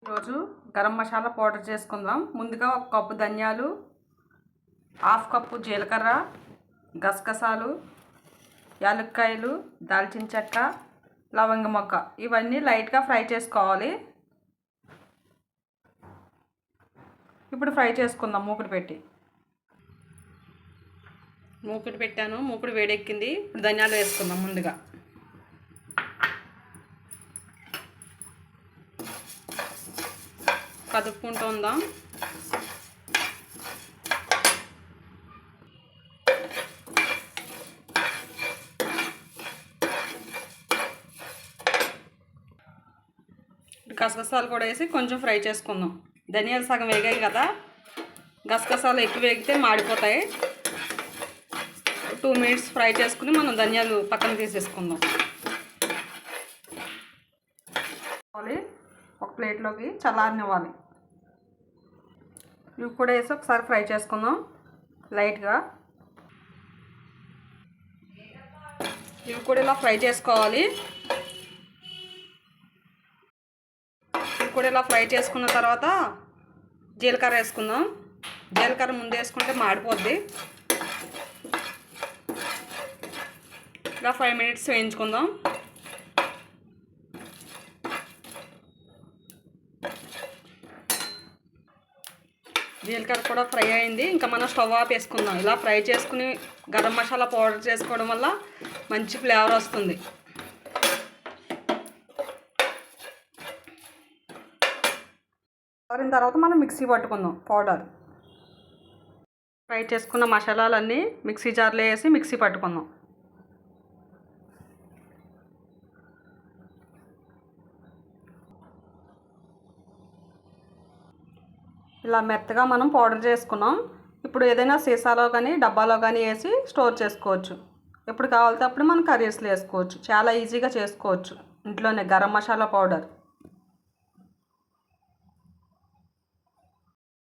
ఈరోజు గరం మసాలా పౌడర్ చేసుకుందాం. ముందుగా 1 కప్పు ధనియాలు, 1/2 కప్పు జీలకర్ర, గసగసాలు, యాలక్కాయలు, దాల్చిన చెక్క, లవంగ మొగ్గ ఇవన్నీ లైట్గా ఫ్రై చేసుకోవాలి. ఇప్పుడు ఫ్రై చేసుకుందాం. మూకుడు పెట్టాను. మూకుడు వేడెక్కింది. ఇప్పుడు ధనియాలు వేసుకుందాం. ముందుగా కదుపుకుంటూ ఉందాం. గసగసాలు కూడా వేసి కొంచెం ఫ్రై చేసుకుందాం. ధనియాలు సగం వేగాయి కదా, గసగసాలు ఎక్కువ వేగితే మాడిపోతాయి. 2 మినిట్స్ ఫ్రై చేసుకుని మనం ధనియాలు పక్కన తీసేసుకుందాం. ఒక ప్లేట్లోకి చల్లారనివ్వాలి. ఇవి కూడా వేసి ఒకసారి ఫ్రై చేసుకుందాం లైట్గా. ఇవి కూడా ఇలా ఫ్రై చేసుకోవాలి. ఇవి కూడా ఇలా ఫ్రై చేసుకున్న తర్వాత జీలకర్ర వేసుకుందాం. జీలకర్ర ముందు వేసుకుంటే మాడిపోద్ది. ఇలా 5 మినిట్స్ వేయించుకుందాం. జీలకర్ర కూడా ఫ్రై అయింది. ఇంకా మనం స్టవ్ ఆఫ్ వేసుకుందాం. ఇలా ఫ్రై చేసుకుని గరం మసాలా పౌడర్ చేసుకోవడం వల్ల మంచి ఫ్లేవర్ వస్తుంది. ఆరిన తర్వాత మనం మిక్సీ పట్టుకుందాం. పౌడర్ ఫ్రై చేసుకున్న మసాలాలన్నీ మిక్సీ జార్లో వేసి మిక్సీ పట్టుకుందాం. ఇలా మెత్తగా మనం పౌడర్ చేసుకున్నాం. ఇప్పుడు ఏదైనా సీసాలో కానీ డబ్బాలో కానీ వేసి స్టోర్ చేసుకోవచ్చు. ఎప్పుడు కావాలితే అప్పుడు మనం కర్రీస్లో వేసుకోవచ్చు. చాలా ఈజీగా చేసుకోవచ్చు ఇంట్లోనే గరం మసాలా పౌడర్.